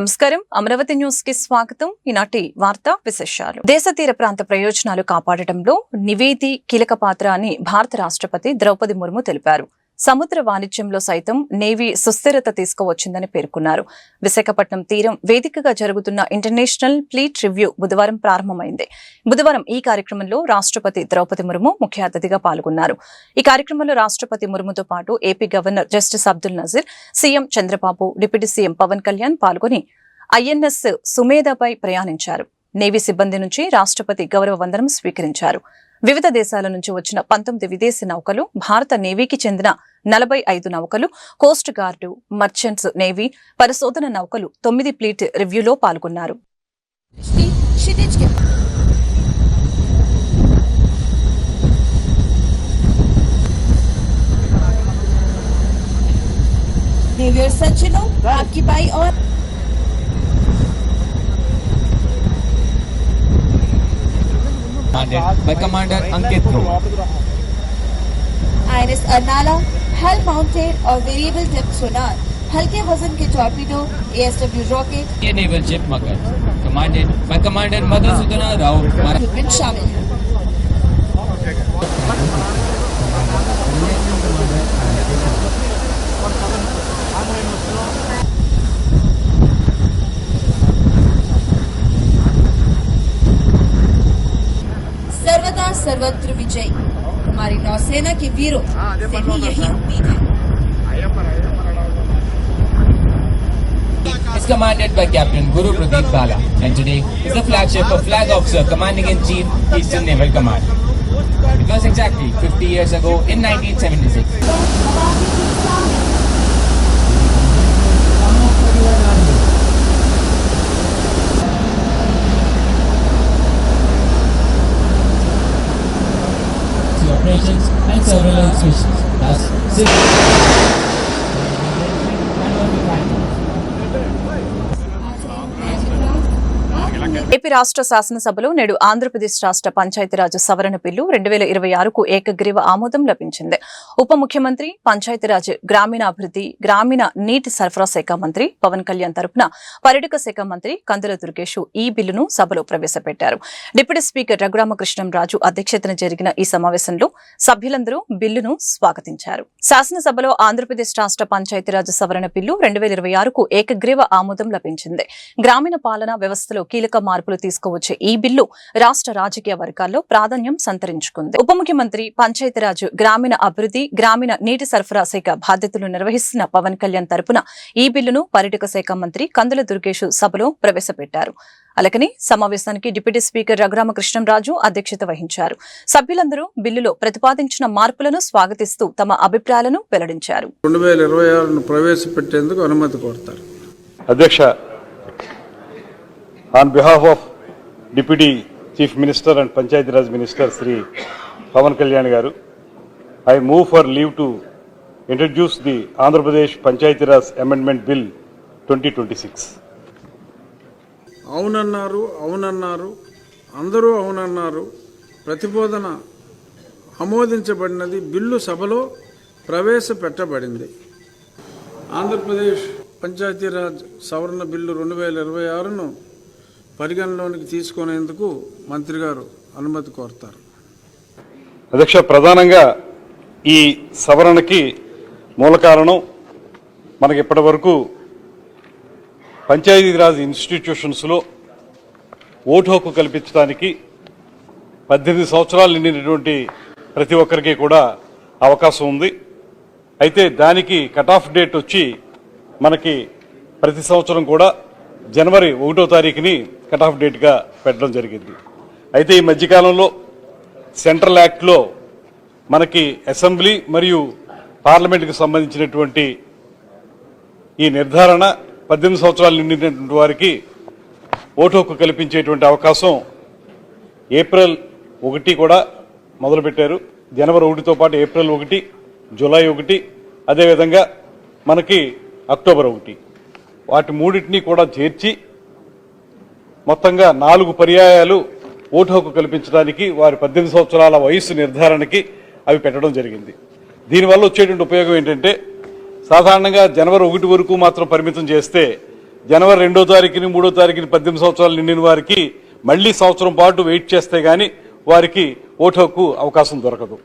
నమస్కారం అమరావతి న్యూస్ కి స్వాగతం. ఈనాటి వార్తా విశేషాలు. దేశ తీర ప్రాంత ప్రయోజనాలు కాపాడటంలో నివేది కీలక పాత్ర అని భారత రాష్ట్రపతి ద్రౌపది ముర్ము తెలిపారు. సముద్ర వాణిజ్యంలో సైతం నేవీ సుస్థిరత తీసుకువచ్చిందని పేర్కొన్నారు. విశాఖపట్నం తీరం వేదికగా జరుగుతున్న ఇంటర్నేషనల్ ఫ్లీట్ రివ్యూ బుధవారం ప్రారంభమైంది. బుధవారం ఈ కార్యక్రమంలో రాష్ట్రపతి ద్రౌపది ముర్ము ముఖ్య అతిథిగా పాల్గొన్నారు. ఈ కార్యక్రమంలో రాష్ట్రపతి ముర్ముతో పాటు AP governor justice Abdul Nazeer, CM Chandrababu, deputy CM Pawan Kalyan పాల్గొని ఐఎన్ఎస్ సుమేధపై ప్రయాణించారు. నేవీ సిబ్బంది నుంచి రాష్ట్రపతి గౌరవ వందనం స్వీకరించారు. వివిధ దేశాల నుంచి వచ్చిన 19 విదేశీ నౌకలు, భారత నేవీకి చెందిన 45 నౌకలు, కోస్ట్ గార్డు, మర్చెంట్స్ నేవీ, పరిశోధన నౌకలు 9 ఫ్లీట్ రివ్యూలో పాల్గొన్నారు. by Commander Ankit Dhruv. INS Arnala, hull mounted or variable depth sonar, हल्के वजन के torpedo, ASW rocket, Naval Ship Magar, commanded by Commander Madhusudana Rao. Equipment शामिल है. सर्वदा सर्वत्र विजय, हमारी नौसेना के वीरों से भी यही उम्मीद है. Is commanded by Captain Guru Pradeep Bala, and today is the flagship of Flag Officer Commanding in Chief, Eastern Naval Command. It was exactly 50 years ago in 1976. Operations and surveillance missions. Thus, AP రాష్ట్ర శాసనసభలో నేడు ఆంధ్రప్రదేశ్ రాష్ట్ర పంచాయతీరాజ్ సవరణ bill 2026కు ఏకగ్రీవ ఆమోదం లభించింది. ఉప ముఖ్యమంత్రి, పంచాయతీరాజ్, గ్రామీణాభివృద్ధి, గ్రామీణ నీటి సరఫరా శాఖ మంత్రి పవన్ కళ్యాణ్ తరపున పర్యాటక శాఖ మంత్రి కందుల దుర్గేష్ ఈ బిల్లును సభలో ప్రవేశపెట్టారు. డిప్యూటీ స్పీకర్ రఘురామకృష్ణంరాజు అధ్యక్షతన జరిగిన ఈ సమావేశంలో సభ్యులందరూ బిల్లును స్వాగతించారు. శాసనసభలో ఆంధ్రప్రదేశ్ రాష్ట్ర పంచాయతీరాజ్ సవరణ బిల్లు 2026కు ఏకగ్రీవ ఆమోదం లభించింది. గ్రామీణ పాలనా వ్యవస్థలో కీలక మార్పులు తీసుకువచ్చే ఈ బిల్లు రాష్ట్ర రాజకీయ వర్గాల్లో ప్రాధాన్యం సంతరించుకుంది. ఉప ముఖ్యమంత్రి, పంచాయతీరాజ్, గ్రామీణ అభివృద్ధి, గ్రామీణ నీటి సరఫరా శాఖ బాధ్యతలు నిర్వహిస్తున్న పవన్ కళ్యాణ్ తరపున ఈ బిల్లును పర్యాటక శాఖ మంత్రి కందుల దుర్గేష్ సభలో ప్రవేశపెట్టారు. అలాగని సమావేశానికి డిప్యూటీ స్పీకర్ రఘురామకృష్ణంరాజు అధ్యక్షత వహించారు. సభ్యులందరూ బిల్లులో ప్రతిపాదించిన మార్పులను స్వాగతిస్తూ తమ అభిప్రాయాలను వెల్లడించారు. 2026ను ప్రవేశపెట్టేందుకు అనుమతి కోరుతారు. అధ్యక్ష, on behalf of Deputy Chief Minister and Panchayati Raj Minister Sri Pavan Kalyan garu, I move for leave to introduce the Andhra Pradesh Panchayati Raj Amendment Bill 2026. అవునన్నారు అందరూ అవునన్నారు. ప్రతిపాదన ఆమోదించబడినది. బిల్లు సభలో ప్రవేశపెట్టబడింది. ఆంధ్రప్రదేశ్ పంచాయతీరాజ్ సవరణ బిల్లు 2026ను పరిగణలోనికి తీసుకునేందుకు మంత్రి గారు అనుమతి కోరుతారు. అధ్యక్ష, ప్రధానంగా ఈ సవరణకి మూల కారణం మనకి ఇప్పటి వరకు పంచాయతీరాజ్ ఇన్స్టిట్యూషన్స్లో ఓటు హక్కు కల్పించడానికి 18 సంవత్సరాలు నిండినటువంటి ప్రతి ఒక్కరికి కూడా అవకాశం ఉంది. అయితే దానికి కట్ ఆఫ్ డేట్ వచ్చి మనకి ప్రతి సంవత్సరం కూడా జనవరి 1వ తారీఖుని కట్ ఆఫ్ డేట్గా పెట్టడం జరిగింది. అయితే ఈ మధ్యకాలంలో సెంట్రల్ యాక్ట్లో మనకి అసెంబ్లీ మరియు పార్లమెంట్కి సంబంధించినటువంటి ఈ నిర్ధారణ 18 సంవత్సరాలు నిండినటువంటి వారికి ఓటు హక్కు కల్పించేటువంటి అవకాశం ఏప్రిల్ 1 కూడా మొదలుపెట్టారు. జనవరి 1తో పాటు ఏప్రిల్ 1, జూలై 1, అదేవిధంగా మనకి అక్టోబర్ 1, వాటి మూడింటినీ కూడా చేర్చి మొత్తంగా 4 పర్యాయాలు ఓటు హక్కు కల్పించడానికి వారి 18 సంవత్సరాల వయసు నిర్ధారణకి అవి పెట్టడం జరిగింది. దీనివల్ల వచ్చేటువంటి ఉపయోగం ఏంటంటే, సాధారణంగా జనవరి 1 వరకు మాత్రం పరిమితం చేస్తే జనవరి 2వ తారీఖుని 3వ తారీఖుని 18 సంవత్సరాలు నిండిన వారికి మళ్లీ సంవత్సరం పాటు వెయిట్ చేస్తే గాని వారికి ఓటు హక్కు అవకాశం దొరకదు.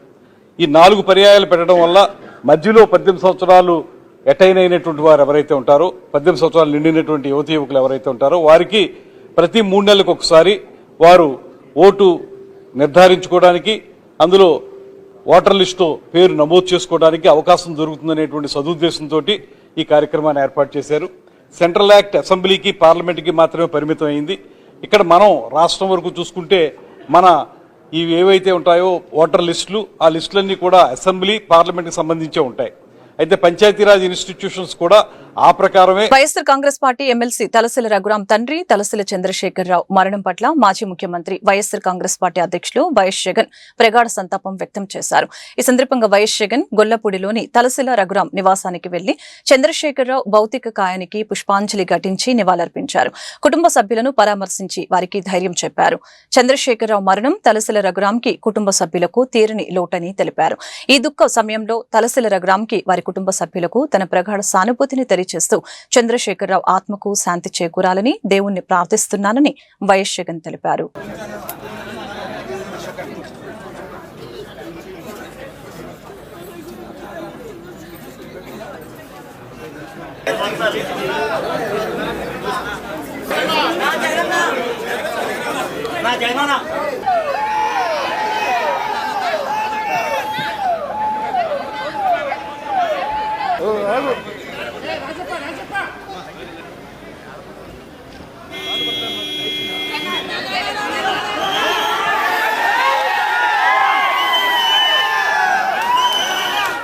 ఈ 4 పర్యాయాలు పెట్టడం వల్ల మధ్యలో 18 సంవత్సరాలు అటైన్ అయినటువంటి వారు ఎవరైతే ఉంటారో, 18 సంవత్సరాలు నిండినటువంటి యువతి యువకులు ఎవరైతే ఉంటారో వారికి ప్రతి 3 నెలలకు ఒకసారి వారు ఓటు నిర్ధారించుకోవడానికి, అందులో ఓటర్ లిస్టులో పేరు నమోదు చేసుకోవడానికి అవకాశం దొరుకుతుందనేటువంటి సదుద్దేశంతో ఈ కార్యక్రమాన్ని ఏర్పాటు చేశారు. సెంట్రల్ యాక్ట్ అసెంబ్లీకి, పార్లమెంట్కి మాత్రమే పరిమితం అయింది. ఇక్కడ మనం రాష్ట్రం వరకు చూసుకుంటే మన ఇవి ఏవైతే ఉంటాయో ఓటర్ లిస్టులు, ఆ లిస్టులన్నీ కూడా అసెంబ్లీ, పార్లమెంట్కి సంబంధించే ఉంటాయి. అయితే పంచాయతీరాజ్ ఇన్స్టిట్యూషన్స్ కూడా ఆ ప్రకారమే. వైఎస్ఆర్ కాంగ్రెస్ పార్టీ ఎమ్మెల్సీ తలసిల రఘురాం తండ్రి తలసిల చంద్రశేఖరరావు మరణం పట్ల మాజీ ముఖ్యమంత్రి వైఎస్ఆర్ కాంగ్రెస్ పార్టీ అధ్యక్షులు వైఎస్ జగన్ ప్రగాఢ సంతాపం వ్యక్తం చేశారు. ఈ సందర్భంగా వైఎస్ జగన్ గొల్లపూడిలోని తలసిల రఘురాం నివాసానికి వెళ్లి చంద్రశేఖరరావు భౌతిక కాయానికి పుష్పాంజలి ఘటించి నివాళులర్పించారు. కుటుంబ సభ్యులను పరామర్శించి వారికి ధైర్యం చెప్పారు. చంద్రశేఖరరావు మరణం తలసిల రఘురాంకి కుటుంబ సభ్యులకు తీరని లోటని తెలిపారు. ఈ దుఃఖ సమయంలో తలసిల రఘురాంకి వారి కుటుంబ సభ్యులకు తన ప్రగాఢ సానుభూతిని తెలియజేస్తూ చంద్రశేఖరరావు ఆత్మకు శాంతి చేకూరాలని దేవుణ్ణి ప్రార్థిస్తున్నానని వైఎస్ జగన్ తెలిపారు.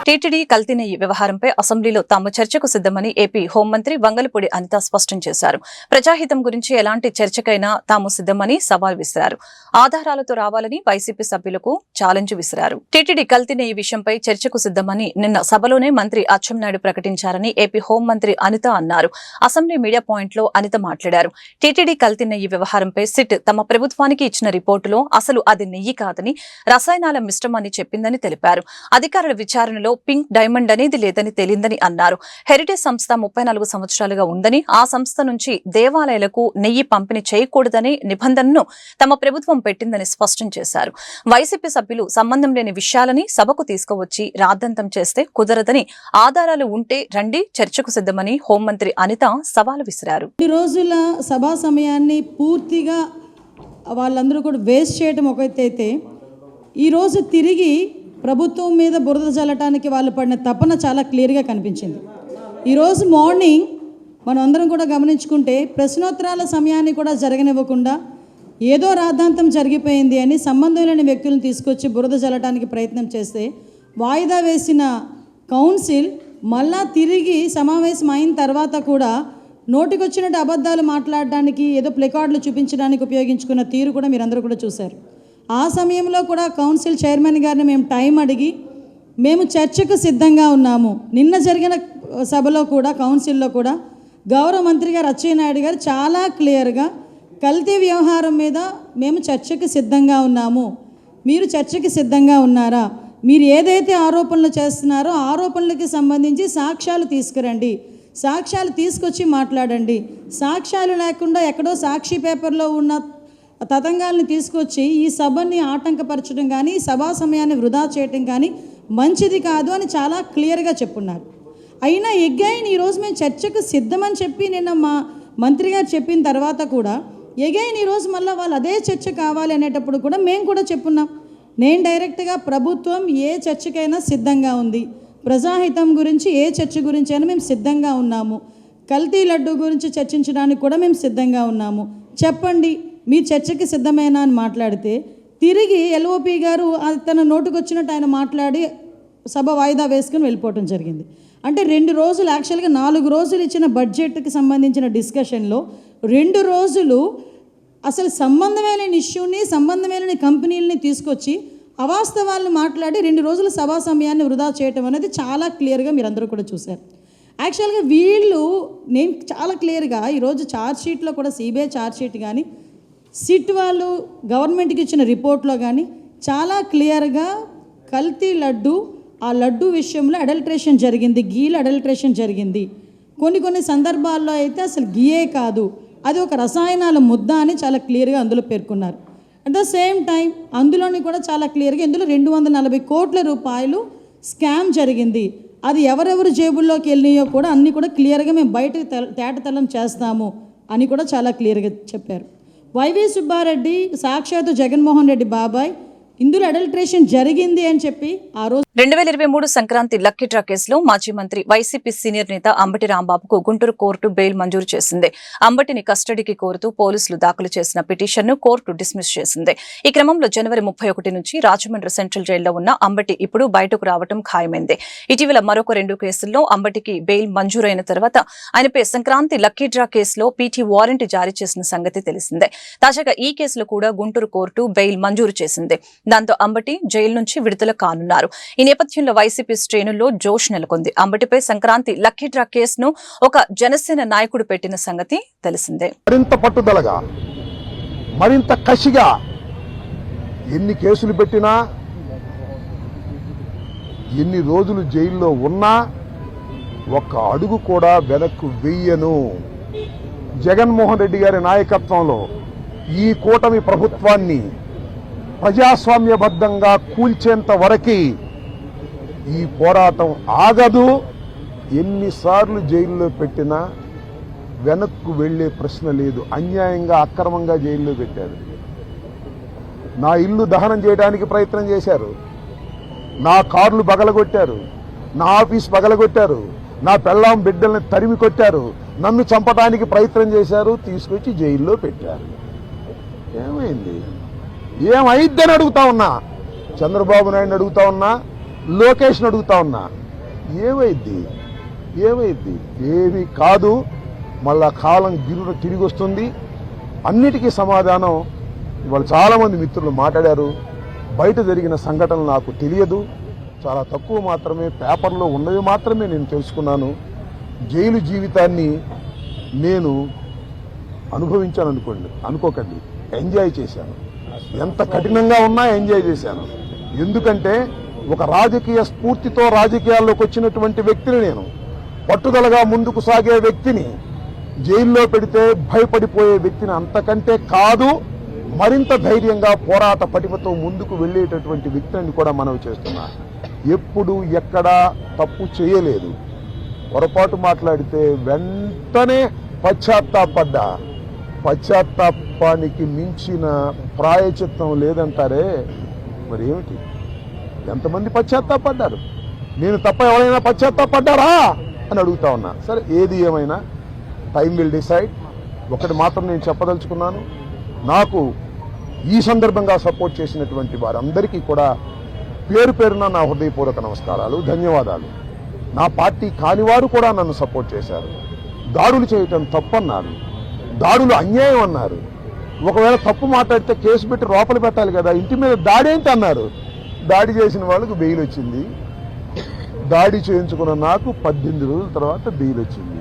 టీటీడీ కల్తీ నెయ్యి వ్యవహారంపై అసెంబ్లీలో తాము చర్చకు సిద్దమని ఏపీ హోంమంత్రి వంగలపూడి అనిత స్పష్టం చేశారు. ప్రజాహితం గురించి ఎలాంటి చర్చకైనా తాము సిద్దమని సవాల్ విసిరారు. ఆధారాలతో రావాలని వైసీపీ సభ్యులకు ఛాలెంజ్ విసిరారు. టీటీడీ కల్తీ నెయ్యి విషయంపై చర్చకు సిద్దమని నిన్న సభలోనే మంత్రి అచ్చెన్నాయుడు ప్రకటించారని ఏపీ హోంమంత్రి అనిత అన్నారు. అసెంబ్లీ మీడియా పాయింట్ లో అనిత మాట్లాడారు. టీటీడీ కల్తీ నెయ్యి వ్యవహారంపై సిట్ తమ ప్రభుత్వానికి ఇచ్చిన రిపోర్టులో అసలు అది నెయ్యి కాదని రసాయనాల మిశ్రమని చెప్పిందని తెలిపారు. అధికారుల విచారణలో పింక్ డైమండ్ అనేది లేదని తేలిందని అన్నారు. హెరిటేజ్ సంస్థ 34 సంవత్సరాలుగా ఉందని, ఆ సంస్థ నుంచి దేవాలయాలకు నెయ్యి పంపిణీ చేయకూడదనే నిబంధనను తమ ప్రభుత్వం పెట్టిందని స్పష్టం చేశారు. వైసీపీ సభ్యులు సంబంధం లేని విషయాలని సభకు తీసుకువచ్చి రాద్ధాంతం చేస్తే కుదరదని, ఆధారాలు ఉంటే రండి చర్చకు సిద్ధమని హోంమంత్రి అనిత సవాలు విసిరారు. ఈ రోజుల సభా సమయాన్ని పూర్తిగా వాళ్ళందరూ కూడా వేస్ట్ చేయడం ఒకటైతే, ఈరోజు తిరిగి ప్రభుత్వం మీద బురద చల్లటానికి వాళ్ళు పడిన తపన చాలా క్లియర్గా కనిపించింది. ఈరోజు మార్నింగ్ మనం అందరం కూడా గమనించుకుంటే ప్రశ్నోత్తరాల సమయాన్ని కూడా జరగనివ్వకుండా ఏదో రాద్ధాంతం జరిగిపోయింది అని సంబంధం లేని వ్యక్తులను తీసుకొచ్చి బురద చల్లటానికి ప్రయత్నం చేస్తే, వాయిదా వేసిన కౌన్సిల్ మళ్ళా తిరిగి సమావేశం అయిన తర్వాత కూడా నోటికొచ్చినట్టు అబద్ధాలు మాట్లాడడానికి, ఏదో ప్లెకార్డులు చూపించడానికి ఉపయోగించుకున్న తీరు కూడా మీరందరూ కూడా చూశారు. ఆ సమయంలో కూడా కౌన్సిల్ చైర్మన్ గారిని మేము టైం అడిగి మేము చర్చకు సిద్ధంగా ఉన్నాము. నిన్న జరిగిన సభలో కూడా, కౌన్సిల్లో కూడా గౌరవ మంత్రి గారు అచ్చెన్నాయుడు గారు చాలా క్లియర్గా కల్తీ వ్యవహారం మీద మేము చర్చకు సిద్ధంగా ఉన్నాము, మీరు చర్చకి సిద్ధంగా ఉన్నారా, మీరు ఏదైతే ఆరోపణలు చేస్తున్నారో ఆరోపణలకి సంబంధించి సాక్ష్యాలు తీసుకురండి, సాక్ష్యాలు తీసుకొచ్చి మాట్లాడండి, సాక్ష్యాలు లేకుండా ఎక్కడో సాక్షి పేపర్లో ఉన్న తతంగాల్ని తీసుకొచ్చి ఈ సభని ఆటంకపరచడం కానీ, సభా సమయాన్ని వృధా చేయటం కానీ మంచిది కాదు అని చాలా క్లియర్గా చెప్పున్నారు. అయినా ఎగైన్ ఈరోజు మేము చర్చకు సిద్ధమని చెప్పి నిన్న మా మంత్రి గారు చెప్పిన తర్వాత కూడా ఎగైన్ ఈరోజు మళ్ళీ వాళ్ళు అదే చర్చ కావాలి అనేటప్పుడు కూడా మేము కూడా చెప్పున్నాం. నేను డైరెక్ట్గా ప్రభుత్వం ఏ చర్చకైనా సిద్ధంగా ఉంది, ప్రజాహితం గురించి ఏ చర్చ గురించి అయినా మేము సిద్ధంగా ఉన్నాము, కల్తీ లడ్డు గురించి చర్చించడానికి కూడా మేము సిద్ధంగా ఉన్నాము, చెప్పండి మీరు చర్చకి సిద్ధమేనా అని మాట్లాడితే, తిరిగి ఎల్ఓపి గారు తన నోటుకొచ్చినట్టు ఆయన మాట్లాడి సభ వాయిదా వేసుకుని వెళ్ళిపోవటం జరిగింది. అంటే 2 రోజులు, యాక్చువల్గా 4 రోజులు ఇచ్చిన బడ్జెట్కి సంబంధించిన డిస్కషన్లో 2 రోజులు అసలు సంబంధమైన ఇష్యూని, సంబంధమైన కంపెనీలని తీసుకొచ్చి అవాస్తవాలను మాట్లాడి 2 రోజుల సభా సమయాన్ని వృధా చేయటం అనేది చాలా క్లియర్గా మీరందరూ కూడా చూశారు. యాక్చువల్గా వీళ్ళు, నేను చాలా క్లియర్గా ఈరోజు ఛార్జ్షీట్లో కూడా సిబిఐ ఛార్జ్షీట్ కానీ, సిట్ వాళ్ళు గవర్నమెంట్కి ఇచ్చిన రిపోర్ట్లో కానీ చాలా క్లియర్గా కల్తీ లడ్డు, ఆ లడ్డు విషయంలో అడల్ట్రేషన్ జరిగింది, గీల అడల్ట్రేషన్ జరిగింది, కొన్ని సందర్భాల్లో అయితే అసలు గియే కాదు, అది ఒక రసాయనాల ముద్ద అని చాలా క్లియర్గా అందులో పేర్కొన్నారు. అట్ ద సేమ్ టైం అందులోని కూడా చాలా క్లియర్గా ఇందులో 240 కోట్ల రూపాయలు స్కామ్ జరిగింది. అది ఎవరెవరు జేబుల్లోకి వెళ్ళినాయో కూడా అన్నీ కూడా క్లియర్గా మేము బయటకు తేటతెల్లం చేస్తాము అని కూడా చాలా క్లియర్గా చెప్పారు. వైవి సుబ్బారెడ్డి సాక్షాత్తు జగన్మోహన్ రెడ్డి బాబాయ్ ఇందులో అడల్ట్రేషన్ జరిగింది అని చెప్పి ఆ రోజు 2023 సంక్రాంతి లక్కీ డ్రా కేసులో మాజీ మంత్రి వైసీపీ సీనియర్ నేత అంబటి రాంబాబుకు గుంటూరు కోర్టు బెయిల్ మంజూరు చేసింది. అంబటిని కస్టడీకి కోరుతూ పోలీసులు దాఖలు చేసిన పిటిషన్ను కోర్టు డిస్మిస్ చేసింది. ఈ క్రమంలో జనవరి 31 నుంచి రాజమండ్రి సెంట్రల్ జైల్లో ఉన్న అంబటి ఇప్పుడు బయటకు రావడం ఖాయమైంది. ఇటీవల మరొక 2 కేసుల్లో అంబటికి బెయిల్ మంజూరైన తర్వాత ఆయనపై సంక్రాంతి లక్కీ డ్రా కేసులో పీటీ వారెంట్ జారీ చేసిన సంగతి తెలిసిందే. తాజాగా ఈ కేసులో కూడా గుంటూరు కోర్టు బెయిల్ మంజూరు చేసింది. దాంతో అంబటి జైలు నుంచి విడుదల కానున్నారు. ఈ నేపథ్యంలో వైసీపీ శ్రేణుల్లో జోష్ నెలకొంది. అంబటిపై సంక్రాంతి లక్కీ డ్రా కేసును ఒక జనసేన నాయకుడు పెట్టిన సంగతి తెలిసిందే. మరింత పట్టుదలగా, మరింత కసిగా ఎన్ని కేసులు పెట్టినా, ఎన్ని రోజులు జైల్లో ఉన్నా ఒక్క అడుగు కూడా వెనక్కు వెయ్యను. జగన్మోహన్ రెడ్డి గారి నాయకత్వంలో ఈ కూటమి ప్రభుత్వాన్ని ప్రజాస్వామ్యబద్ధంగా కూల్చేంత వరకు ఈ పోరాటం ఆగదు. ఎన్నిసార్లు జైల్లో పెట్టినా వెనక్కు వెళ్లే ప్రశ్న లేదు. అన్యాయంగా అక్రమంగా జైల్లో పెట్టారు. నా ఇల్లు దహనం చేయడానికి ప్రయత్నం చేశారు, నా కార్లు పగలగొట్టారు, నా ఆఫీస్ పగలగొట్టారు, నా పెళ్ళాం బిడ్డల్ని తరిమి కొట్టారు, నన్ను చంపడానికి ప్రయత్నం చేశారు, తీసుకొచ్చి జైల్లో పెట్టారు. ఏమైంది? ఏమైద్దని అడుగుతా ఉన్నా. చంద్రబాబు నాయుడు అడుగుతా ఉన్నా, లోకేష్ని అడుగుతా ఉన్నా. ఏమైద్ది? ఏమీ కాదు. మళ్ళా కాలం గిరున తిరిగి వస్తుంది. అన్నిటికీ సమాధానం ఇవాళ చాలామంది మిత్రులు మాట్లాడారు. బయట జరిగిన సంఘటనలు నాకు తెలియదు, చాలా తక్కువ మాత్రమే, పేపర్లో ఉన్నవి మాత్రమే నేను తెలుసుకున్నాను. జైలు జీవితాన్ని నేను అనుకోకండి, ఎంజాయ్ చేశాను. ఎంత కఠినంగా ఉన్నా ఎంజాయ్ చేశాను. ఎందుకంటే ఒక రాజకీయ స్ఫూర్తితో రాజకీయాల్లోకి వచ్చినటువంటి వ్యక్తిని నేను, పట్టుదలగా ముందుకు సాగే వ్యక్తిని జైల్లో పెడితే భయపడిపోయే వ్యక్తిని అంతకంటే కాదు, మరింత ధైర్యంగా పోరాట పటిమతో ముందుకు వెళ్ళేటటువంటి వ్యక్తిని కూడా మనవి చేస్తున్నా. ఎప్పుడు ఎక్కడా తప్పు చేయలేదు. పొరపాటు మాట్లాడితే వెంటనే పశ్చాత్తాపానికి మించిన ప్రాయచిత్తం లేదంటారే, మరి ఏమిటి? ఎంతమంది పశ్చాత్తాపడ్డారు? నేను తప్ప ఎవరైనా పశ్చాత్తాపడ్డారా అని అడుగుతా ఉన్నా. సరే, ఏది ఏమైనా టైం విల్ డిసైడ్. ఒకటి మాత్రం నేను చెప్పదలుచుకున్నాను, నాకు ఈ సందర్భంగా సపోర్ట్ చేసినటువంటి వారందరికీ కూడా పేరు పేరున నా హృదయపూర్వక నమస్కారాలు, ధన్యవాదాలు. నా పార్టీ కానివారు కూడా నన్ను సపోర్ట్ చేశారు. దాడులు చేయటం తప్పన్నారు, దాడులు అన్యాయం అన్నారు. ఒకవేళ తప్పు మాట్లాడితే కేసు పెట్టి లోపల పెట్టాలి కదా, ఇంటి మీద దాడి ఏంటి అన్నారు. దాడి చేసిన వాళ్ళకు బెయిల్ వచ్చింది. దాడి చేయించుకున్న నాకు 18 రోజుల తర్వాత బెయిల్ వచ్చింది.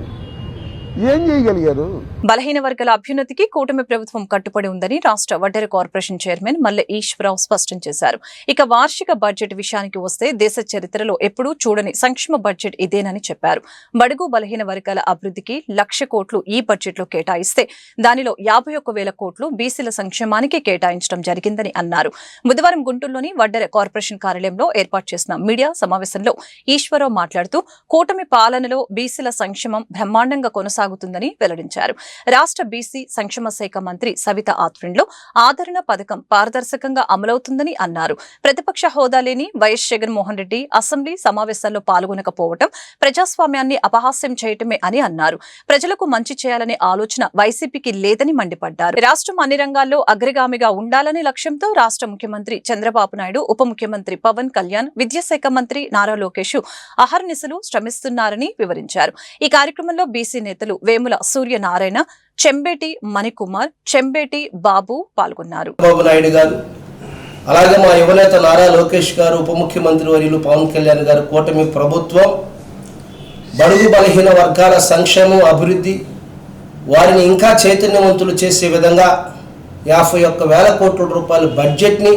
ఏం చేయగలిగారు? బలహీన వర్గాల అభ్యున్నతికి కూటమి ప్రభుత్వం కట్టుబడి ఉందని రాష్ట్ర వడ్డెర కార్పొరేషన్ చైర్మన్ మల్లె ఈశ్వరరావు స్పష్టం చేశారు. ఇక వార్షిక బడ్జెట్ విషయానికి వస్తే దేశ చరిత్రలో ఎప్పుడూ చూడని సంక్షేమ బడ్జెట్ ఇదేనని చెప్పారు. బడుగు బలహీన వర్గాల అభివృద్ధికి 1,00,000 కోట్లు ఈ బడ్జెట్ లో కేటాయిస్తే దానిలో 51,000 కోట్లు బీసీల సంక్షేమానికి కేటాయించడం జరిగిందని అన్నారు. బుధవారం గుంటూరులోని వడ్డెర కార్పొరేషన్ కార్యాలయంలో ఏర్పాటు చేసిన మీడియా సమావేశంలో ఈశ్వరరావు మాట్లాడుతూ కూటమి పాలనలో బీసీల సంక్షేమం బ్రహ్మాండంగా కొనసాగుతుందని వెల్లడించారు. రాష్ట్ర బీసీ సంక్షేమ శాఖ మంత్రి సవిత ఆధ్వర్యంలో ఆదరణ పథకం పారదర్శకంగా అమలవుతుందని అన్నారు. ప్రతిపక్ష హోదా లేని వైఎస్ జగన్మోహన్ రెడ్డి అసెంబ్లీ సమావేశాల్లో పాల్గొనకపోవడం ప్రజాస్వామ్యాన్ని అపహాస్యం చేయటమే అని అన్నారు. ప్రజలకు మంచి చేయాలనే ఆలోచన వైసీపీకి లేదని మండిపడ్డారు. రాష్ట్రం అన్ని రంగాల్లో అగ్రగామిగా ఉండాలనే లక్ష్యంతో రాష్ట్ర ముఖ్యమంత్రి చంద్రబాబు నాయుడు, ఉప ముఖ్యమంత్రి పవన్ కళ్యాణ్, విద్యాశాఖ మంత్రి నారా లోకేష్ అహర్నిశలు శ్రమిస్తున్నారని వివరించారు. ఈ కార్యక్రమంలో బీసీ నేతలు వేముల సూర్యనారాయణ, చెంబేటి మణికుమార్, చెంబేటి బాబు పాల్గొన్నారు. చంద్రబాబు నాయుడు గారు, అలాగే మా యువనేత నారా లోకేష్ గారు, ఉప ముఖ్యమంత్రి వర్యులు పవన్ కళ్యాణ్ గారు, కూటమి ప్రభుత్వం బడుగు బలహీన వర్గాల సంక్షేమం, అభివృద్ధి, వారిని ఇంకా చైతన్యవంతులు చేసే విధంగా 51,000 కోట్ల రూపాయల బడ్జెట్ని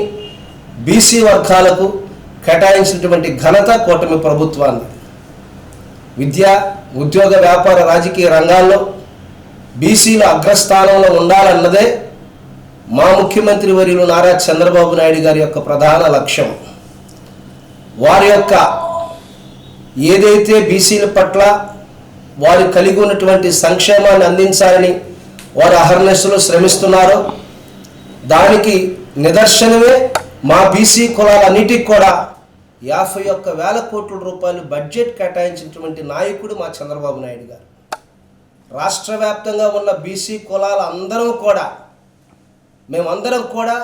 బీసీ వర్గాలకు కేటాయించినటువంటి ఘనత కూటమి ప్రభుత్వాన్ని. విద్య, ఉద్యోగ, వ్యాపార, రాజకీయ రంగాల్లో బీసీలు అగ్రస్థానంలో ఉండాలన్నదే మా ముఖ్యమంత్రి వర్యులు నారా చంద్రబాబు నాయుడు గారి యొక్క ప్రధాన లక్ష్యం. వారి యొక్క ఏదైతే బీసీల పట్ల వారు కలిగి ఉన్నటువంటి సంక్షేమాన్ని అందించాలని వారు అహర్నిశలు శ్రమిస్తున్నారో దానికి నిదర్శనమే మా బీసీ కులాలన్నిటికి కూడా 51,000 కోట్ల రూపాయలు బడ్జెట్ కేటాయించినటువంటి నాయకుడు మా చంద్రబాబు నాయుడు గారు. రాష్ట్ర వ్యాప్తంగా ఉన్న బీసీ కులాల మేమందరం కూడా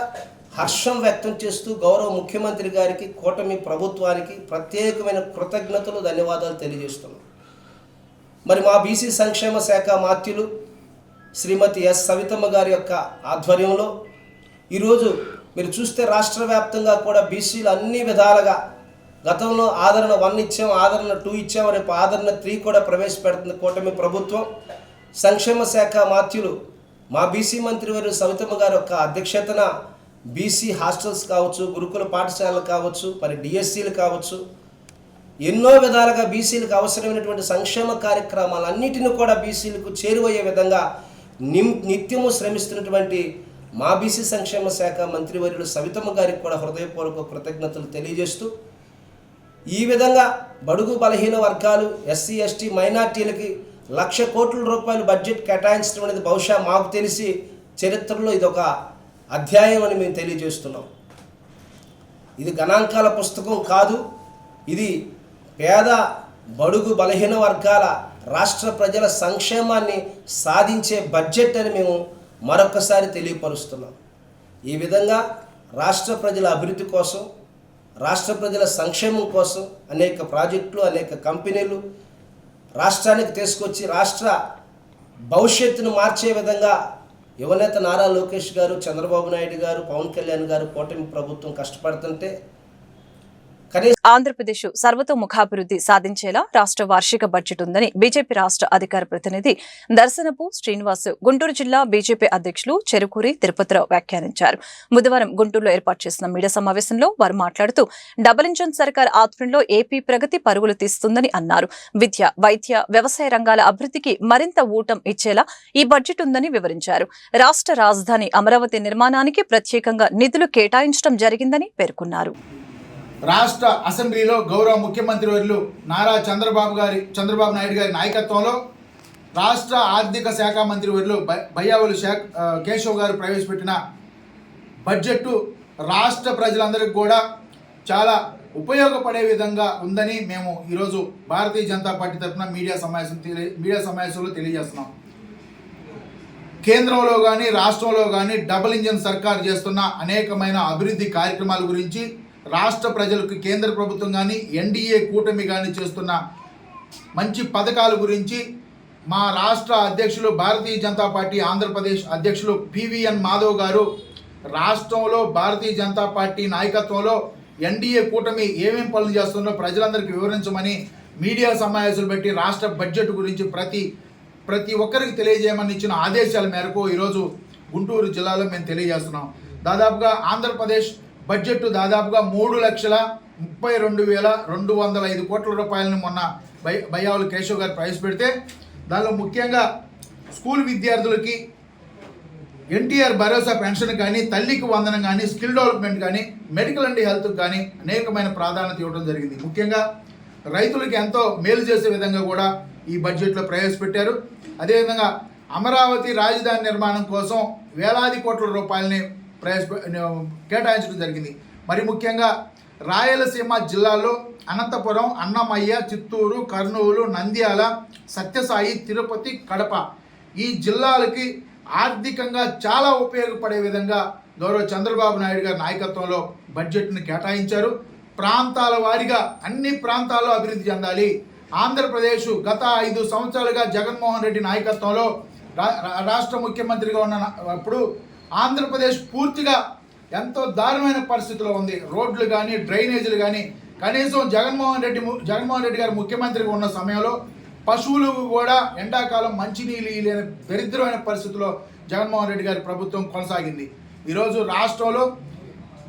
హర్షం వ్యక్తం చేస్తూ గౌరవ ముఖ్యమంత్రి గారికి, కూటమి ప్రభుత్వానికి ప్రత్యేకమైన కృతజ్ఞతలు, ధన్యవాదాలు తెలియజేస్తున్నాం. మరి మా బీసీ సంక్షేమ శాఖ మాత్యులు శ్రీమతి ఎస్ సవితమ్మ గారి యొక్క ఆధ్వర్యంలో ఈరోజు మీరు చూస్తే రాష్ట్ర వ్యాప్తంగా కూడా బీసీలు అన్ని విధాలుగా గతంలో ఆదరణ 1 ఇచ్చాం, ఆదరణ 2 ఇచ్చాం, రేపు ఆదరణ 3 కూడా ప్రవేశపెడుతుంది కూటమి ప్రభుత్వం. సంక్షేమ శాఖ మాత్యులు మా బీసీ మంత్రివర్యులు సవితమ్మ గారి యొక్క అధ్యక్షతన బీసీ హాస్టల్స్ కావచ్చు, గురుకుల పాఠశాలలు కావచ్చు, మరి డిఎస్సీలు కావచ్చు, ఎన్నో విధాలుగా బీసీలకు అవసరమైనటువంటి సంక్షేమ కార్యక్రమాలన్నిటిని కూడా బీసీలకు చేరువయ్యే విధంగా నిత్యము శ్రమిస్తున్నటువంటి మా బీసీ సంక్షేమ శాఖ మంత్రివర్యులు సవితమ్మ గారికి కూడా హృదయపూర్వక కృతజ్ఞతలు తెలియజేస్తూ, ఈ విధంగా బడుగు బలహీన వర్గాలు, ఎస్సీ ఎస్టీ మైనార్టీలకి 1,00,000 కోట్ల రూపాయలు బడ్జెట్ కేటాయించడం అనేది బహుశా మాకు తెలిసి చరిత్రలో ఇదొక అధ్యాయం అని మేము తెలియజేస్తున్నాం. ఇది గణాంకాల పుస్తకం కాదు, ఇది పేద బడుగు బలహీన వర్గాల రాష్ట్ర ప్రజల సంక్షేమాన్ని సాధించే బడ్జెట్ అని మేము మరొకసారి తెలియపరుస్తున్నాం. ఈ విధంగా రాష్ట్ర ప్రజల అభివృద్ధి కోసం, రాష్ట్ర ప్రజల సంక్షేమం కోసం అనేక ప్రాజెక్టులు, అనేక కంపెనీలు రాష్ట్రానికి తీసుకొచ్చి రాష్ట్ర భవిష్యత్తును మార్చే విధంగా యువనేత నారా లోకేష్ గారు, చంద్రబాబు నాయుడు గారు, పవన్ కళ్యాణ్ గారు, కూటమి ప్రభుత్వం కష్టపడుతుంటే ఆంధ్రప్రదేశ్ సర్వతోముఖాభివృద్ధి సాధించేలా రాష్ట్ర వార్షిక బడ్జెట్ ఉందని బీజేపీ రాష్ట్ర అధికార ప్రతినిధి దర్శనపు శ్రీనివాస్ గుంటూరు జిల్లా బీజేపీ అధ్యక్షులు చెరుకూరి తిరుపతిరావు వ్యాఖ్యానించారు. బుధవారం గుంటూరులో ఏర్పాటు చేసిన మీడియా సమావేశంలో వారు మాట్లాడుతూ డబుల్ ఇంజన్ సర్కార్ ఆధ్వర్యంలో ఏపీ ప్రగతి పరుగులు తీస్తుందని అన్నారు. విద్య, వైద్య, వ్యవసాయ రంగాల అభివృద్ధికి మరింత ఊతం ఇచ్చేలా ఈ బడ్జెట్ ఉందని వివరించారు. రాష్ట్ర రాజధాని అమరావతి నిర్మాణానికి ప్రత్యేకంగా నిధులు కేటాయించడం జరిగిందని పేర్కొన్నారు. రాష్ట్ర అసెంబ్లీలో గౌరవ ముఖ్యమంత్రి వర్యులు నారా చంద్రబాబు నాయుడు గారి నాయకత్వంలో రాష్ట్ర ఆర్థిక శాఖ మంత్రి వర్యులు బయ్యావులు కేశవ్ గారు ప్రవేశపెట్టిన బడ్జెట్ రాష్ట్ర ప్రజలందరికీ కూడా చాలా ఉపయోగపడే విధంగా ఉందని మేము ఈరోజు భారతీయ జనతా పార్టీ తరఫున మీడియా సమావేశంలో తెలియజేస్తున్నాం. కేంద్రంలో కానీ రాష్ట్రంలో కానీ డబుల్ ఇంజన్ సర్కార్ చేస్తున్న అనేకమైన అభివృద్ధి కార్యక్రమాల గురించి, రాష్ట్ర ప్రజలకు కేంద్ర ప్రభుత్వం కానీ ఎన్డీఏ కూటమి కానీ చేస్తున్న మంచి పథకాల గురించి మా రాష్ట్ర అధ్యక్షులు, భారతీయ జనతా పార్టీ ఆంధ్రప్రదేశ్ అధ్యక్షులు పివిఎన్ మాధవ్ గారు రాష్ట్రంలో భారతీయ జనతా పార్టీ నాయకత్వంలో ఎన్డీఏ కూటమి ఏమేం పనులు చేస్తుందో ప్రజలందరికీ వివరించమని మీడియా సమావేశాలు పెట్టి రాష్ట్ర బడ్జెట్ గురించి ప్రతి ఒక్కరికి తెలియజేయమని ఇచ్చిన ఆదేశాల మేరకు ఈరోజు గుంటూరు జిల్లాలో మేము తెలియజేస్తున్నాం. దాదాపుగా ఆంధ్రప్రదేశ్ బడ్జెట్ దాదాపుగా 3,32,205 కోట్ల రూపాయలను మొన్న బయ్యావులు కేశవ్ గారు ప్రవేశపెడితే దానిలో ముఖ్యంగా స్కూల్ విద్యార్థులకి ఎన్టీఆర్ భరోసా పెన్షన్ కానీ, తల్లికి వందనం కానీ, స్కిల్ డెవలప్మెంట్ కానీ, మెడికల్ అండ్ హెల్త్కి కానీ అనేకమైన ప్రాధాన్యత ఇవ్వడం జరిగింది. ముఖ్యంగా రైతులకి ఎంతో మేలు చేసే విధంగా కూడా ఈ బడ్జెట్లో ప్రవేశపెట్టారు. అదేవిధంగా అమరావతి రాజధాని నిర్మాణం కోసం వేలాది కోట్ల రూపాయలని కేటాయించడం జరిగింది. మరి ముఖ్యంగా రాయలసీమ జిల్లాలో అనంతపురం, అన్నమయ్య, చిత్తూరు, కర్నూలు, నంద్యాల, సత్యసాయి, తిరుపతి, కడప ఈ జిల్లాలకి ఆర్థికంగా చాలా ఉపయోగపడే విధంగా గౌరవ చంద్రబాబు నాయుడు గారి నాయకత్వంలో బడ్జెట్ను కేటాయించారు. ప్రాంతాల వారీగా అన్ని ప్రాంతాల్లో అభివృద్ధి చెందాలి. ఆంధ్రప్రదేశ్ గత 5 సంవత్సరాలుగా జగన్మోహన్ రెడ్డి నాయకత్వంలో రాష్ట్ర ముఖ్యమంత్రిగా ఉన్నప్పుడు ఆంధ్రప్రదేశ్ పూర్తిగా ఎంతో దారుణమైన పరిస్థితిలో ఉంది. రోడ్లు కానీ, డ్రైనేజీలు కానీ, కనీసం జగన్మోహన్ రెడ్డి గారు ముఖ్యమంత్రిగా ఉన్న సమయంలో పశువులకు కూడా ఎండాకాలం మంచినీళ్ళు లేని దరిద్రమైన పరిస్థితిలో జగన్మోహన్ రెడ్డి గారి ప్రభుత్వం కొనసాగింది. ఈరోజు రాష్ట్రంలో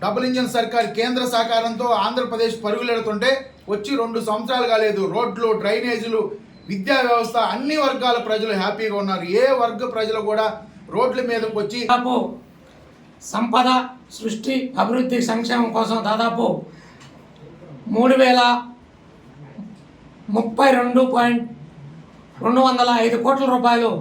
డబుల్ ఇంజన్ సర్కార్ కేంద్ర సహకారంతో ఆంధ్రప్రదేశ్ పరుగులెడుతుంటే వచ్చి 2 సంవత్సరాలు కాలేదు. రోడ్లు, డ్రైనేజీలు, విద్యా వ్యవస్థ, అన్ని వర్గాల ప్రజలు హ్యాపీగా ఉన్నారు. ఏ వర్గ ప్రజలు కూడా రోడ్ల మీదకి వచ్చి సంపద సృష్టి, అభివృద్ధి, సంక్షేమం కోసం దాదాపు 3032.205 కోట్ల రూపాయలు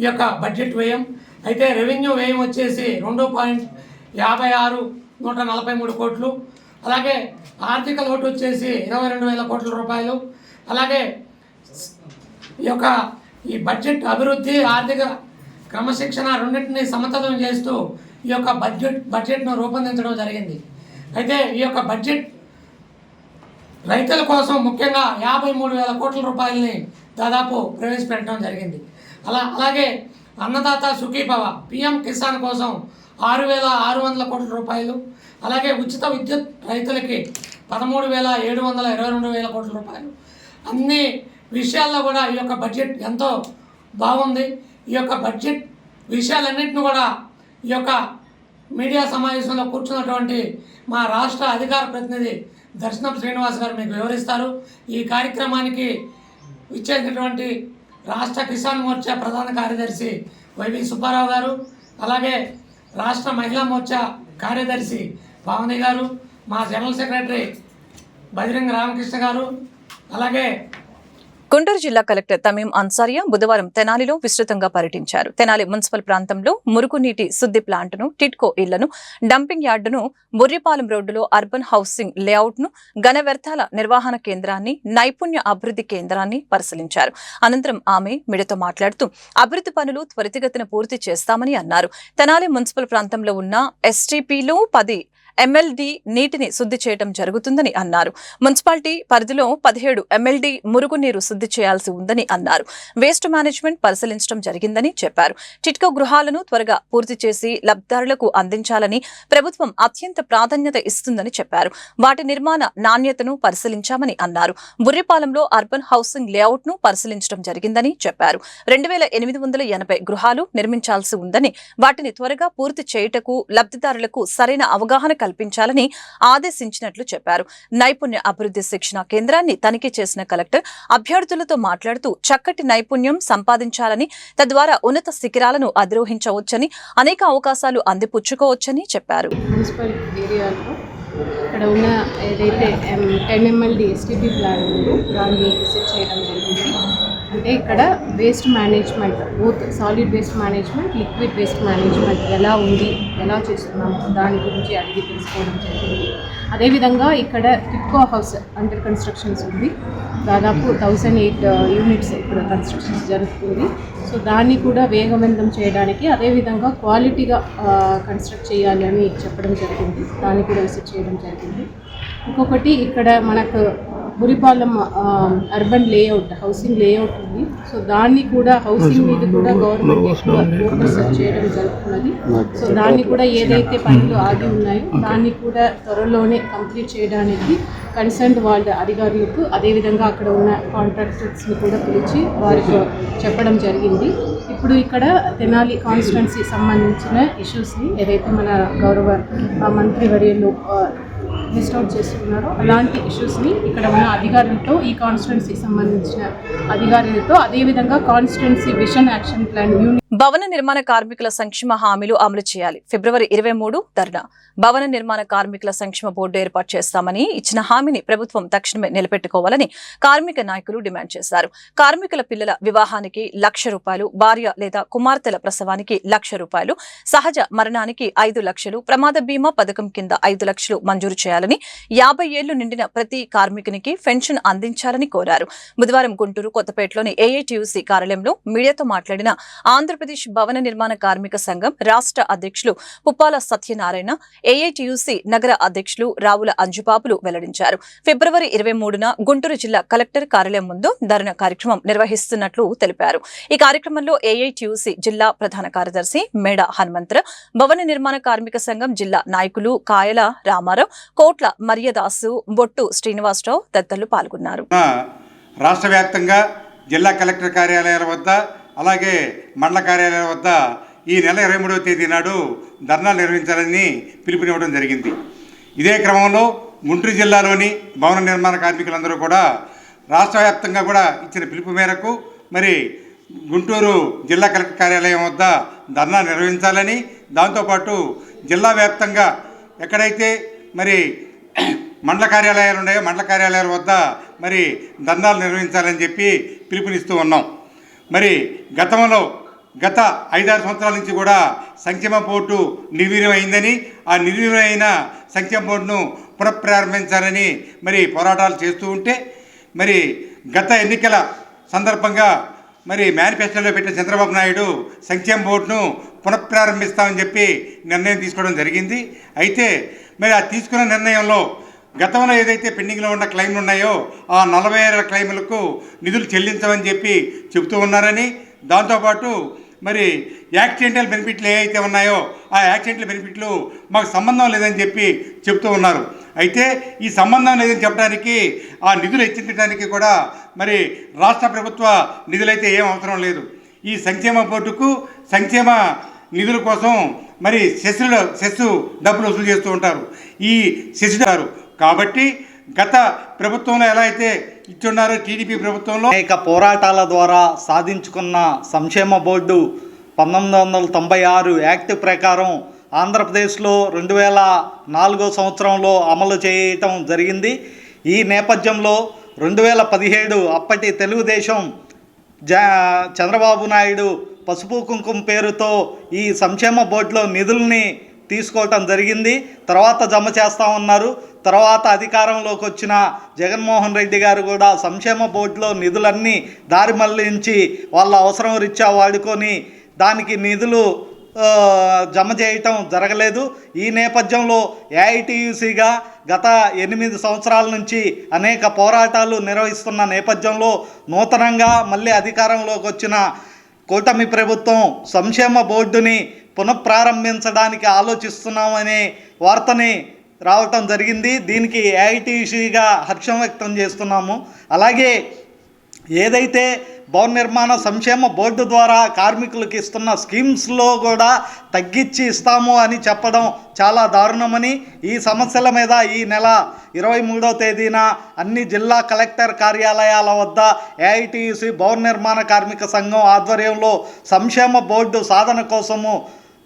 ఈ యొక్క బడ్జెట్ వ్యయం. అయితే రెవెన్యూ వ్యయం వచ్చేసి 2.56 కోట్లు. అలాగే ఆర్థిక లోటు వచ్చేసి 22,000 కోట్ల రూపాయలు. అలాగే ఈ బడ్జెట్ అభివృద్ధి, ఆర్థిక క్రమశిక్షణ రెండింటినీ సమతుల్యం చేస్తూ ఈ యొక్క బడ్జెట్ను రూపొందించడం జరిగింది. అయితే ఈ యొక్క బడ్జెట్ రైతుల కోసం ముఖ్యంగా 53,000 కోట్ల రూపాయలని దాదాపు ప్రవేశపెట్టడం జరిగింది. అలాగే అన్నదాత సుఖీభవ, పిఎం కిసాన్ కోసం 6,600 కోట్ల రూపాయలు. అలాగే ఉచిత విద్యుత్ రైతులకి 13,722 కోట్ల రూపాయలు. అన్ని విషయాల్లో కూడా ఈ యొక్క బడ్జెట్ ఎంతో బాగుంది. ఈ యొక్క బడ్జెట్ విషయాలన్నింటినీ కూడా ఈ యొక్క మీడియా సమావేశంలో కూర్చున్నటువంటి మా రాష్ట్ర అధికార ప్రతినిధి దర్శనం శ్రీనివాస్ గారు మీకు వివరిస్తారు. ఈ కార్యక్రమానికి ఇచ్చేటటువంటి రాష్ట్ర కిసాన్ మోర్చా ప్రధాన కార్యదర్శి వైవి సుబ్బారావు గారు, అలాగే రాష్ట్ర మహిళా మోర్చా కార్యదర్శి భావని గారు, మా జనరల్ సెక్రటరీ బజరంగ రామకృష్ణ గారు, అలాగే గుంటూరు జిల్లా కలెక్టర్ తమీం అన్సారియా బుధవారం తెనాలిలో విస్తృతంగా పర్యటించారు. తెనాలి మున్సిపల్ ప్రాంతంలో మురుగునీటి శుద్ధి ప్లాంట్ను, టిట్కో ఇళ్లను, డంపింగ్ యార్డును, బుర్రిపాలెం రోడ్డులో అర్బన్ హౌసింగ్ లేఅవుట్ను, ఘన వ్యర్థాల నిర్వహణ కేంద్రాన్ని, నైపుణ్య అభివృద్ధి కేంద్రాన్ని పరిశీలించారు. అనంతరం ఆమె మీడియాతో మాట్లాడుతూ అభివృద్ధి పనులు త్వరితగతిన పూర్తి చేస్తామని అన్నారు. తెనాలి మున్సిపల్ ప్రాంతంలో ఉన్న ఎస్టీపీలో 10 MLD నీటిని శుద్ధి చేయడం జరుగుతుందని అన్నారు. మున్సిపాలిటీ పరిధిలో 17 MLD మురుగునీరు శుద్ధి చేయాల్సి ఉందని అన్నారు. వేస్ట్ మేనేజ్మెంట్ పరిశీలించడం జరిగిందని చెప్పారు. టిట్కో గృహాలను త్వరగా పూర్తి చేసి లబ్ధిదారులకు అందించాలని ప్రభుత్వం అత్యంత ప్రాధాన్యత ఇస్తుందని చెప్పారు. వాటి నిర్మాణ నాణ్యతను పరిశీలించామని అన్నారు. బుర్రిపాలెంలో అర్బన్ హౌసింగ్ లేఅవుట్ ను పరిశీలించడం జరిగిందని చెప్పారు. 2,880 గృహాలు నిర్మించాల్సి ఉందని, వాటిని త్వరగా పూర్తి చేయుటకు లబ్ధిదారులకు సరైన అవగాహన కల్పించాలని ఆదేశించినట్లు చెప్పారు. నైపుణ్య అభివృద్ధి శిక్షణ కేంద్రాన్ని తనిఖీ చేసిన కలెక్టర్ అభ్యర్థులతో మాట్లాడుతూ చక్కటి నైపుణ్యం సంపాదించాలని, తద్వారా ఉన్నత శిఖరాలను అధిరోహించవచ్చని, అనేక అవకాశాలు అందిపుచ్చుకోవచ్చని చెప్పారు. ఇక్కడ ఉన్న ఏదైతే 10 MLD ఎస్టీపీ ప్లాంట్ ఉందో దాన్ని విజిట్ చేయడం జరిగింది. అంటే ఇక్కడ waste management, both solid waste management, liquid waste management ఎలా ఉంది, ఎలా చేస్తున్నాము దాని గురించి అడిగి తెలుసుకోవడం జరిగింది. అదేవిధంగా ఇక్కడ టిట్కో హౌస్ అండర్ కన్స్ట్రక్షన్స్ ఉంది. దాదాపు 1008 యూనిట్స్ ఇక్కడ కన్స్ట్రక్షన్స్ జరుగుతుంది. సో దాన్ని కూడా వేగవంతం చేయడానికి, అదేవిధంగా క్వాలిటీగా కన్స్ట్రక్ట్ చేయాలి అని చెప్పడం జరిగింది. దాన్ని కూడా విజిట్ చేయడం జరిగింది. ఇంకొకటి ఇక్కడ మనకు Buripalem urban layout, housing layout ఉంది. సో దాన్ని కూడా హౌసింగ్ మీద కూడా గవర్నమెంట్ ఎక్కువ ఫోకస్ చేయడం జరుగుతున్నది. సో దాన్ని కూడా ఏదైతే పనులు ఆగి ఉన్నాయో దాన్ని కూడా త్వరలోనే కంప్లీట్ చేయడానికి కన్సర్న్ వాళ్ళ అధికారులకు, అదేవిధంగా అక్కడ ఉన్న కాంట్రాక్టర్స్ని కూడా పిలిచి వారికి చెప్పడం జరిగింది. ఇప్పుడు ఇక్కడ తెనాలి కాన్స్టిట్యున్సీ సంబంధించిన ఇష్యూస్ని ఏదైతే మన గౌరవ మంత్రివర్యులు లిస్ట్ అవుట్ చేస్తున్నారో అలాంటి ఇష్యూస్ని ఇక్కడ ఉన్న అధికారులతో, ఈ కాన్స్టిట్యున్సీకి సంబంధించిన అధికారులతో, అదేవిధంగా constituency vision action plan unit. భవన నిర్మాణ కార్మికుల సంక్షేమ హామీలు అమలు చేయాలి. ఫిబ్రవరి 23 ధర్నా. భవన నిర్మాణ కార్మికుల సంక్షేమ బోర్డు ఏర్పాటు చేస్తామని ఇచ్చిన హామీని ప్రభుత్వం తక్షణమే నిలబెట్టుకోవాలని కార్మిక నాయకులు డిమాండ్ చేశారు. కార్మికుల పిల్లల వివాహానికి ₹1,00,000, భార్య లేదా కుమార్తెల ప్రసవానికి ₹1,00,000, సహజ మరణానికి 5 లక్షలు, ప్రమాద బీమా పథకం కింద 5 లక్షలు మంజూరు చేయాలని, 50 ఏళ్లు నిండిన ప్రతి కార్మికునికి పెన్షన్ అందించాలని కోరారు. బుధవారం గుంటూరు కొత్తపేటలోని ఏఐటీయూసీ కార్యాలయంలో మీడియాతో మాట్లాడిన ఆంధ్రప్రదేశ్ భవన నిర్మాణ కార్మిక సంఘం రాష్ట్ర అధ్యక్షులు పుప్పాల సత్యనారాయణ, ఏఐటీయూసీ నగర అధ్యక్షులు రావుల అంజుబాబులు వెల్లడించారు. ఫిబ్రవరి 23న గుంటూరు జిల్లా కలెక్టర్ కార్యాలయం ముందు ధర్నా కార్యక్రమం నిర్వహిస్తున్నట్లు తెలిపారు. ఈ కార్యక్రమంలో ఏఐటీయూసీ జిల్లా ప్రధాన కార్యదర్శి మేడ హనుమంతరావు, భవన నిర్మాణ కార్మిక సంఘం జిల్లా నాయకులు కాయల రామారావు, కోట్ల మరియదాసు, బొట్టు శ్రీనివాసరావు తదితరులు పాల్గొన్నారు. రాష్ట్ర వ్యాప్తంగా జిల్లా కలెక్టర్ కార్యాలయాల వద్ద, అలాగే మండల కార్యాలయాల వద్ద ఈ నెల 23వ తేదీ నాడు ధర్నాలు నిర్వహించాలని పిలుపునివ్వడం జరిగింది. ఇదే క్రమంలో గుంటూరు జిల్లాలోని భవన నిర్మాణ కార్మికులందరూ కూడా రాష్ట్ర వ్యాప్తంగా కూడా ఇచ్చిన పిలుపు మేరకు మరి గుంటూరు జిల్లా కలెక్టర్ కార్యాలయం వద్ద ధర్నా నిర్వహించాలని, దాంతోపాటు జిల్లా వ్యాప్తంగా ఎక్కడైతే మరి మండల కార్యాలయాలు ఉన్నాయో మండల కార్యాలయాల వద్ద మరి ధర్నాలు నిర్వహించాలని చెప్పి పిలుపునిస్తూ ఉన్నాం. మరి గత 5-6 సంవత్సరాల నుంచి కూడా సంక్షేమ బోర్డు నిర్వీర్యం అయిందని, ఆ నిర్వీర్యమైన సంక్షేమ బోర్డును పునఃప్రారంభించాలని మరి పోరాటాలు చేస్తూ ఉంటే, మరి గత ఎన్నికల సందర్భంగా మరి మేనిఫెస్టోలో పెట్టిన చంద్రబాబు నాయుడు సంక్షేమ బోర్డును పునఃప్రారంభిస్తామని చెప్పి నిర్ణయం తీసుకోవడం జరిగింది. అయితే మరి ఆ తీసుకున్న నిర్ణయంలో గతంలో ఏదైతే పెండింగ్లో ఉన్న క్లెయిమ్లు ఉన్నాయో ఆ 46 క్లెయిములకు నిధులు చెల్లించమని చెప్పి చెబుతూ ఉన్నారని, దాంతోపాటు మరి యాక్సిడెంటల్ బెనిఫిట్లు ఏవైతే ఉన్నాయో ఆ యాక్సిడెంటల్ బెనిఫిట్లు మాకు సంబంధం లేదని చెప్పి చెబుతూ ఉన్నారు. అయితే ఈ సంబంధం లేదని చెప్పడానికి, ఆ నిధులు హెచ్చించడానికి కూడా మరి రాష్ట్ర ప్రభుత్వ నిధులైతే ఏం అవసరం లేదు. ఈ సంక్షేమ బోర్డుకు సంక్షేమ నిధుల కోసం మరి సెస్ డబ్బులు వసూలు చేస్తూ ఉంటారు. ఈ సెస్ కాబట్టి గత ప్రభుత్వంలో ఎలా అయితే ఇచ్చున్నారో టీడీపీ ప్రభుత్వంలో అనేక పోరాటాల ద్వారా సాధించుకున్న సంక్షేమ బోర్డు 1996 యాక్ట్ ప్రకారం ఆంధ్రప్రదేశ్లో 2004 సంవత్సరంలో అమలు చేయటం జరిగింది. ఈ నేపథ్యంలో 2017 అప్పటి తెలుగుదేశం చంద్రబాబు నాయుడు పసుపు కుంకుమ పేరుతో ఈ సంక్షేమ బోర్డులో నిధుల్ని తీసుకోవటం జరిగింది. తర్వాత జమ చేస్తూ ఉన్నారు. తర్వాత అధికారంలోకి వచ్చిన జగన్మోహన్ రెడ్డి గారు కూడా సంక్షేమ బోర్డులో నిధులన్నీ దారి మళ్లించి వాళ్ళ అవసరం రీత్యా వాడుకొని దానికి నిధులు జమ చేయటం జరగలేదు. ఈ నేపథ్యంలో ఏఐటీయూసీగా గత 8 సంవత్సరాల నుంచి అనేక పోరాటాలు నిర్వహిస్తున్న నేపథ్యంలో నూతనంగా మళ్ళీ అధికారంలోకి వచ్చిన కూటమి ప్రభుత్వం సంక్షేమ బోర్డుని పునఃప్రారంభించడానికి ఆలోచిస్తున్నామనే వార్తని రావటం జరిగింది. దీనికి ఏఐటీయూసీగా హర్షం వ్యక్తం చేస్తున్నాము. అలాగే ఏదైతే భవన నిర్మాణ సంక్షేమ బోర్డు ద్వారా కార్మికులకు ఇస్తున్న స్కీమ్స్లో కూడా తగ్గించి ఇస్తాము అని చెప్పడం చాలా దారుణమని, ఈ సమస్యల మీద ఈ నెల 23వ తేదీన అన్ని జిల్లా కలెక్టర్ కార్యాలయాల వద్ద ఏఐటీయూసీ భవన నిర్మాణ కార్మిక సంఘం ఆధ్వర్యంలో సంక్షేమ బోర్డు సాధన కోసము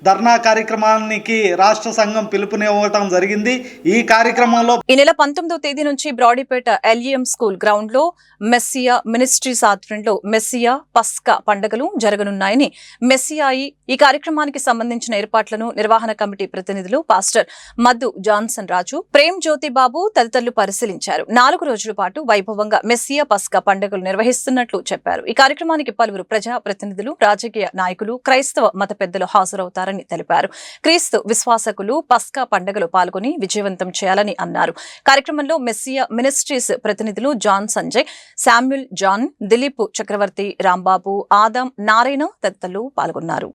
ధర్నా కార్యక్రమానికి రాష్ట్ర సంఘం పిలుపునివ్వటం జరిగింది. ఈ కార్యక్రమంలో ఈ నెల 19వ తేదీ నుంచి బ్రాడీపేట ఎల్ఈఎం స్కూల్ గ్రౌండ్ లో మెస్సియా మినిస్ట్రీస్ ఆధ్వర్యంలో మెస్సియా పస్కా పండుగలు జరగనున్నాయని మెస్సియాయి ఈ కార్యక్రమానికి సంబంధించిన ఏర్పాట్లను నిర్వహణ కమిటీ ప్రతినిధులు పాస్టర్ మద్దు జాన్సన్ రాజు, ప్రేమ్ జ్యోతి బాబు తదితరులు పరిశీలించారు. 4 రోజుల పాటు వైభవంగా మెస్సియా పస్కా పండుగలు నిర్వహిస్తున్నట్లు చెప్పారు. ఈ కార్యక్రమానికి పలువురు ప్రజా ప్రతినిధులు, రాజకీయ నాయకులు, క్రైస్తవ మత పెద్దలు హాజరవుతారు తెలిపారు. క్రీస్తు విశ్వాసకులు పస్కా పండుగలో పాల్గొని విజయవంతం చేయాలని అన్నారు. కార్యక్రమంలో మెస్సియా మినిస్ట్రీస్ ప్రతినిధులు John Sanjay, Samuel John, Dilip Chakravarthi, Rambabu, Adam, Narayana తదితరులు పాల్గొన్నారు.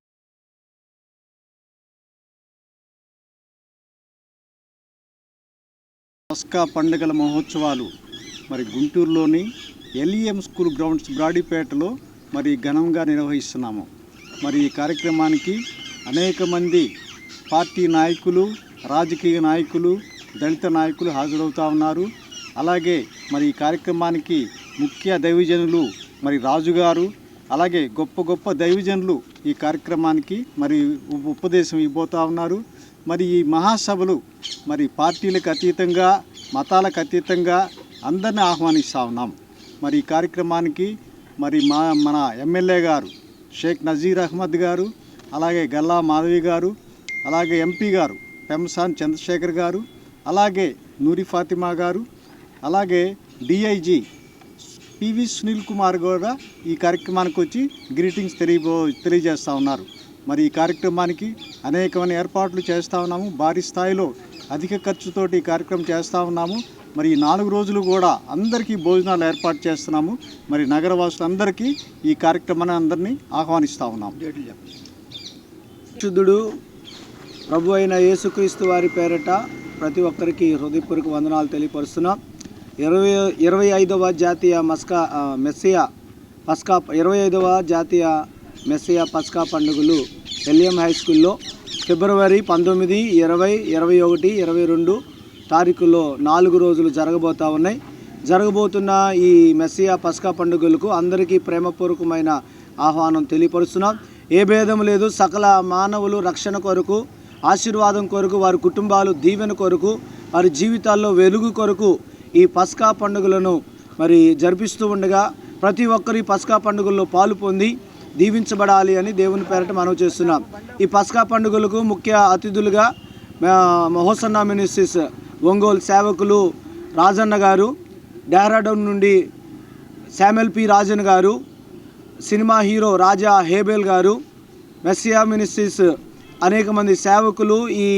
పస్కా పండుగల మహోత్సవాలు మరి గుంటూరులోని ఎల్ఈఎం స్కూల్ గ్రౌండ్స్ బ్రాడీపేటలో మరి ఘనంగా నిర్వహిస్తున్నాము. మరి ఈ కార్యక్రమానికి అనేక మంది పార్టీ నాయకులు, రాజకీయ నాయకులు, దళిత నాయకులు హాజరవుతూ ఉన్నారు. అలాగే మరి ఈ కార్యక్రమానికి ముఖ్య దైవజనులు మరి రాజుగారు, అలాగే గొప్ప గొప్ప దైవజనులు ఈ కార్యక్రమానికి మరి ఉపదేశం ఇవ్వబోతూ ఉన్నారు. మరి ఈ మహాసభలు మరి పార్టీలకు అతీతంగా, మతాలకు అతీతంగా అందరినీ ఆహ్వానిస్తూ ఉన్నాం. మరి ఈ కార్యక్రమానికి మరి మన ఎమ్మెల్యే గారు షేక్ నజీర్ అహ్మద్ గారు, అలాగే గల్లా మాధవి గారు, అలాగే ఎంపీ గారు పెంసాన్ చంద్రశేఖర్ గారు, అలాగే నూరి ఫాతిమా గారు, అలాగే డిఐజీ పివి సునీల్ కుమార్ కూడా ఈ కార్యక్రమానికి వచ్చి గ్రీటింగ్స్ తెలియజేస్తూ ఉన్నారు. మరి ఈ కార్యక్రమానికి అనేకమైన ఏర్పాట్లు చేస్తూ ఉన్నాము. భారీ స్థాయిలో అధిక ఖర్చుతోటి ఈ కార్యక్రమం చేస్తూ ఉన్నాము. మరి ఈ 4 రోజులు కూడా అందరికీ భోజనాలు ఏర్పాటు చేస్తున్నాము. మరి నగరవాసులందరికీ ఈ కార్యక్రమాన్ని అందరినీ ఆహ్వానిస్తూ ఉన్నాము. శుద్ధుడు ప్రభు అయిన యేసుక్రీస్తు వారి పేరిట ప్రతి ఒక్కరికి హృదయపూర్వక వందనాలు తెలియపరుస్తున్నాం. 25వ జాతీయ మెస్సియా పస్కా పండుగలు ఎల్ఈఎం హై స్కూల్లో ఫిబ్రవరి 19, 20, 21, 22 తారీఖుల్లో 4 రోజులు జరగబోతూ ఉన్నాయి. జరగబోతున్న ఈ మెస్సియా పస్కా పండుగలకు అందరికీ ప్రేమపూర్వకమైన ఆహ్వానం తెలియపరుస్తున్నాం. ఏ భేదం లేదు. సకల మానవులు రక్షణ కొరకు, ఆశీర్వాదం కొరకు, వారి కుటుంబాలు దీవెన కొరకు, వారి జీవితాల్లో వెలుగు కొరకు ఈ పస్కా పండుగలను మరి జరిపిస్తూ ఉండగా ప్రతి ఒక్కరు ఈ పస్కా పండుగల్లో పాలు పొంది దీవించబడాలి అని దేవుని పేరట మనవి చేస్తున్నాం. ఈ పస్కా పండుగలకు ముఖ్య అతిథులుగా హోసన్నా మినిస్ట్రీస్ ఒంగోలు సేవకులు రాజన్న గారు, డెహ్రాడూన్ నుండి శామ్యుల్ పి రాజన్ గారు, సినిమా హీరో రాజా హేబెల్ గారు, మెస్సియా మినిస్ట్రీస్ అనేక మంది సేవకులు ఈ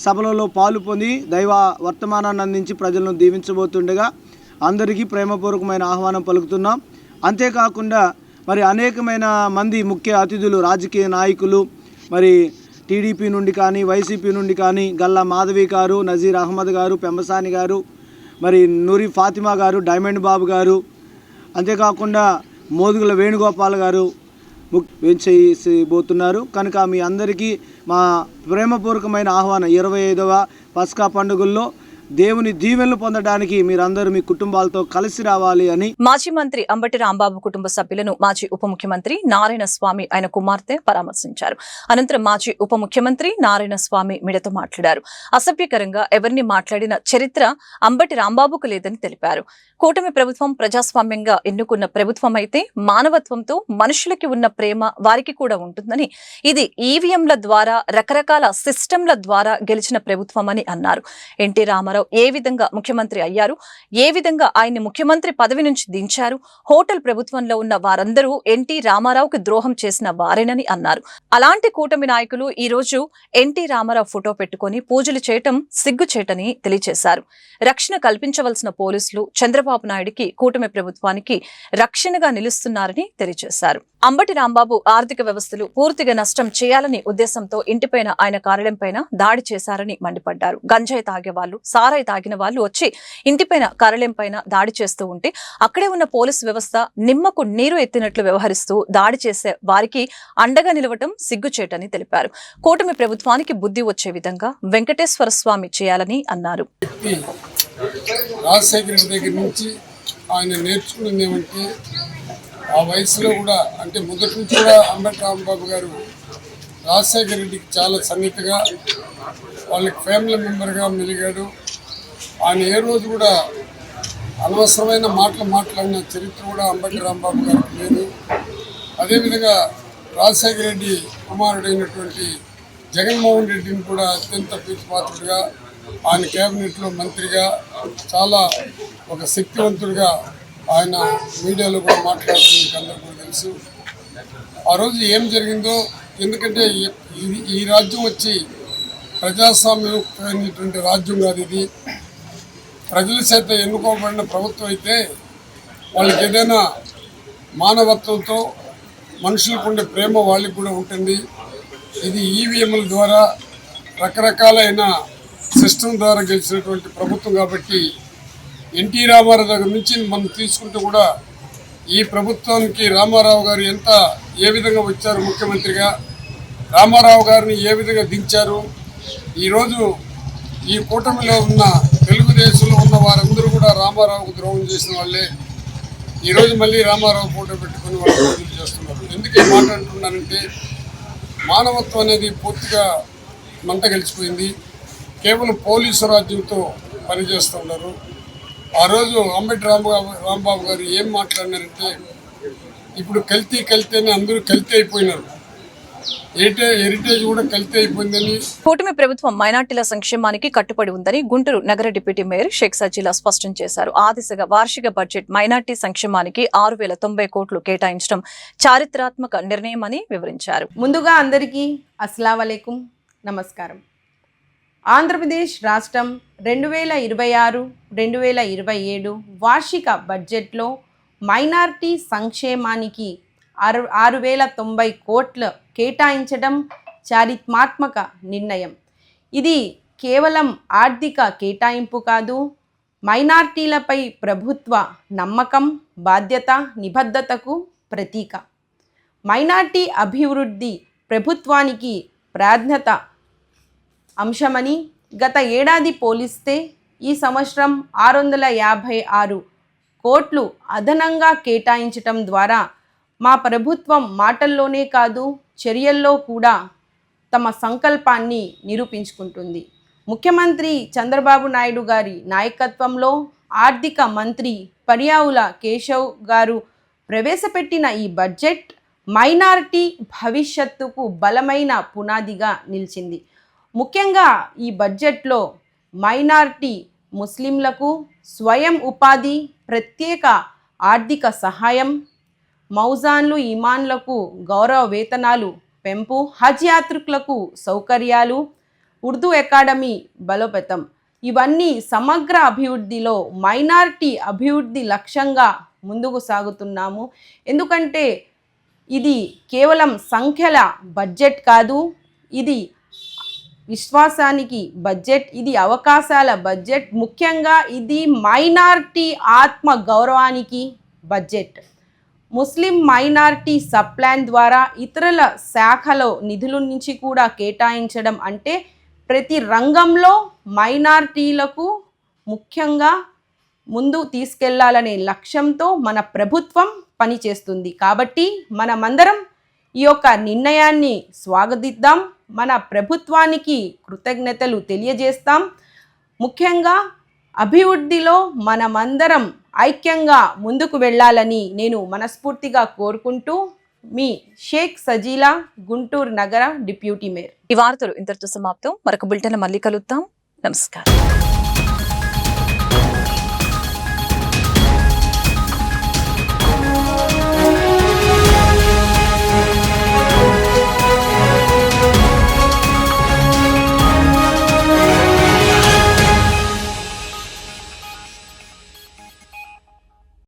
సభలలో పాలు పొంది దైవ వర్తమానాన్ని అందించి ప్రజలను దీవించబోతుండగా అందరికీ ప్రేమపూర్వకమైన ఆహ్వానం పలుకుతున్నాం. అంతేకాకుండా మరి అనేకమైన మంది ముఖ్య అతిథులు, రాజకీయ నాయకులు, మరి టీడీపీ నుండి కానీ, వైసీపీ నుండి కానీ గల్లా మాధవి గారు, నజీర్ అహ్మద్ గారు, పెంబసాని గారు, మరి నూరి ఫాతిమా గారు, డైమండ్ బాబు గారు, అంతేకాకుండా మోదుగుల వేణుగోపాల్ గారు వేయించబోతున్నారు. కనుక మీ అందరికీ మా ప్రేమపూర్వకమైన ఆహ్వానం 25వ పస్కా పండుగల్లో దేవుని దీవెనలు పొందడానికి మీరందరూ మీ కుటుంబాలతో కలిసి రావాలి అని మాజీ మంత్రి అంబటి రాంబాబు కుటుంబ సభ్యులను మాజీ ఉప ముఖ్యమంత్రి నారాయణ స్వామి ఆయన కుమార్తె పరామర్శించారు. అనంతరం మాజీ ఉప ముఖ్యమంత్రి నారాయణ స్వామి మీడియాతో మాట్లాడారు. అసభ్యకరంగా ఎవరిని మాట్లాడిన చరిత్ర అంబటి రాంబాబుకు లేదని తెలిపారు. కూటమి ప్రభుత్వం ప్రజాస్వామ్యంగా ఎన్నుకున్న ప్రభుత్వం అయితే మానవత్వంతో మనుషులకి ఉన్న ప్రేమ వారికి కూడా ఉంటుందని, ఇది ఈవీఎంల ద్వారా రకరకాల సిస్టంల ద్వారా గెలిచిన ప్రభుత్వం అని అన్నారు. ఎన్టీ రామారావు ఏ విధంగా ముఖ్యమంత్రి అయ్యారు, ఏ విధంగా ఆయన్ని ముఖ్యమంత్రి పదవి నుంచి దించారు, హోటల్ ప్రభుత్వంలో ఉన్న వారందరూ ఎన్టీ రామారావుకి ద్రోహం చేసిన వారేనని అన్నారు. అలాంటి కూటమి నాయకులు ఈ రోజు ఎన్టీ రామారావు ఫోటో పెట్టుకుని పూజలు చేయటం సిగ్గుచేటని తెలియజేశారు. రక్షణ కల్పించవలసిన పోలీసులు చంద్రబాబు నాయుడికి, కూటమి ప్రభుత్వానికి రక్షణగా నిలుస్తున్నారని తెలియజేశారు. అంబటి రాంబాబు ఆర్థిక వ్యవస్థలు పూర్తిగా నష్టం చేయాలని ఉద్దేశంతో ఇంటిపైన, ఆయన కార్యాలయంపైన దాడి చేశారని మండిపడ్డారు. గంజాయి తాగే వాళ్ళు, సారాయి తాగిన వాళ్ళు వచ్చి ఇంటిపైన, కార్యాలయం పైన దాడి చేస్తూ ఉంటే అక్కడే ఉన్న పోలీసు వ్యవస్థ నిమ్మకు నీరు ఎత్తినట్లు వ్యవహరిస్తూ దాడి చేసే వారికి అండగా నిలవటం సిగ్గుచేటని తెలిపారు. కూటమి ప్రభుత్వానికి బుద్ధి వచ్చే విధంగా వెంకటేశ్వర స్వామి చేయాలని అన్నారు. రాజశేఖర దగ్గర నుంచి ఆయన నేర్చుకున్నది ఏమంటే, ఆ వయసులో కూడా, అంటే మొదటి నుంచి కూడా అంబటి రాంబాబు గారు రాజశేఖర రెడ్డికి చాలా సన్నిహితంగా, వాళ్ళకి ఫ్యామిలీ మెంబర్గా మెలిగాడు. ఆయన ఏ రోజు కూడా అనవసరమైన మాటలు మాట్లాడిన చరిత్ర కూడా అంబటి రాంబాబు గారికి లేదు. అదేవిధంగా రాజశేఖర రెడ్డి కుమారుడైనటువంటి జగన్మోహన్ రెడ్డిని కూడా అత్యంత ప్రీతిపాత్రుడిగా, ఆయన క్యాబినెట్లో మంత్రిగా, చాలా ఒక శక్తివంతుడిగా ఆయన మీడియాలో కూడా మాట్లాడుతుంది, అందరూ కూడా తెలుసు. ఆ రోజు ఏం జరిగిందో, ఎందుకంటే ఈ రాజ్యం వచ్చి ప్రజాస్వామ్యమైనటువంటి రాజ్యం కాదు ఇది. ప్రజల చేత ఎన్నుకోబడిన ప్రభుత్వం అయితే వాళ్ళకి ఏదైనా మానవత్వంతో మనుషులకు ఉండే ప్రేమ వాళ్ళకి కూడా ఉంటుంది. ఇది ఈవీఎంల ద్వారా, రకరకాలైన సిస్టమ్ ద్వారా గెలిచినటువంటి ప్రభుత్వం కాబట్టి ఎన్టీ రామారావు దగ్గర నుంచి మనం తీసుకుంటూ కూడా ఈ ప్రభుత్వానికి రామారావు గారు ఏ విధంగా వచ్చారు ముఖ్యమంత్రిగా, రామారావు గారిని ఏ విధంగా దించారు. ఈరోజు ఈ కూటమిలో ఉన్న తెలుగుదేశంలో ఉన్న వారందరూ కూడా రామారావుకు ద్రోహం చేసిన వాళ్ళే. ఈరోజు మళ్ళీ రామారావు ఫోటో పెట్టుకుని వాళ్ళు పూజలు చేస్తున్నారు. ఎందుకు ఈ మాట అంటున్నానంటే, మానవత్వం అనేది పూర్తిగా మంట గెలిచిపోయింది. కేవలం పోలీసు రాజ్యంతో పనిచేస్తున్నారు. ఆ రోజు అంబటి రాంబాబు గారు ఏం మాట్లాడినారంటే, ఇప్పుడు కల్తీ అని అందరూ కల్తీ అయిపోయినారు, హెరిటేజ్ కూడా కల్తీ అయిపోయిందని. కూటమి ప్రభుత్వం మైనార్టీల సంక్షేమానికి కట్టుబడి ఉందని గుంటూరు నగర డిప్యూటీ మేయర్ షేక్ సజీలా స్పష్టం చేశారు. ఆ దిశగా వార్షిక బడ్జెట్ మైనార్టీ సంక్షేమానికి 6,090 కోట్లు కేటాయించడం చారిత్రాత్మక నిర్ణయమని వివరించారు. ముందుగా అందరికీ అస్సలాము అలైకుం, నమస్కారం. ఆంధ్రప్రదేశ్ రాష్ట్రం 2026-2027 వార్షిక బడ్జెట్లో మైనార్టీ సంక్షేమానికి 6,090 కోట్లు కేటాయించడం చారిత్రాత్మక నిర్ణయం. ఇది కేవలం ఆర్థిక కేటాయింపు కాదు, మైనార్టీలపై ప్రభుత్వ నమ్మకం, బాధ్యత, నిబద్ధతకు ప్రతీక. మైనార్టీ అభివృద్ధి ప్రభుత్వానికి ప్రాధాన్యత అంశమని గత ఏడాది పోలిస్తే ఈ సంవత్సరం 656 కోట్లు అదనంగా కేటాయించటం ద్వారా మా ప్రభుత్వం మాటల్లోనే కాదు చర్యల్లో కూడా తమ సంకల్పాన్ని నిరూపించుకుంటుంది. ముఖ్యమంత్రి చంద్రబాబు నాయుడు గారి నాయకత్వంలో ఆర్థిక మంత్రి పర్యావుల కేశవ్ గారు ప్రవేశపెట్టిన ఈ బడ్జెట్ మైనారిటీ భవిష్యత్తుకు బలమైన పునాదిగా నిలిచింది. ముఖ్యంగా ఈ బడ్జెట్లో మైనారిటీ ముస్లింలకు స్వయం ఉపాధి, ప్రత్యేక ఆర్థిక సహాయం, మౌజాన్లు ఇమాన్లకు గౌరవ వేతనాలు పెంపు, హజ్ యాత్రికులకు సౌకర్యాలు, ఉర్దూ అకాడమీ బలోపేతం, ఇవన్నీ సమగ్ర అభివృద్ధిలో మైనారిటీ అభివృద్ధి లక్ష్యంగా ముందుకు సాగుతున్నాము. ఎందుకంటే ఇది కేవలం సంఖ్యల బడ్జెట్ కాదు, ఇది విశ్వాసానికి బడ్జెట్, ఇది అవకాశాల బడ్జెట్, ముఖ్యంగా ఇది మైనారిటీ ఆత్మ గౌరవానికి బడ్జెట్. ముస్లిం మైనారిటీ సబ్ ప్లాన్ ద్వారా ఇతరుల శాఖలో నిధుల నుంచి కూడా కేటాయించడం అంటే ప్రతి రంగంలో మైనారిటీలకు ముఖ్యంగా ముందు తీసుకెళ్లాలనే లక్ష్యంతో మన ప్రభుత్వం పనిచేస్తుంది. కాబట్టి మనమందరం ఈ యొక్క నిర్ణయాన్ని స్వాగతిద్దాం, మన ప్రభుత్వానికి కృతజ్ఞతలు తెలియజేస్తాం. ముఖ్యంగా అభివృద్ధిలో మనమందరం ఐక్యంగా ముందుకు వెళ్ళాలని నేను మనస్ఫూర్తిగా కోరుకుంటూ మీ షేక్ సజీలా, గుంటూరు నగర డిప్యూటీ మేయర్. ఈ వార్తలు ఇంతటితో సమాప్తం. మరొక బులెటిన్ మళ్ళీ కలుద్దాం. నమస్కారం.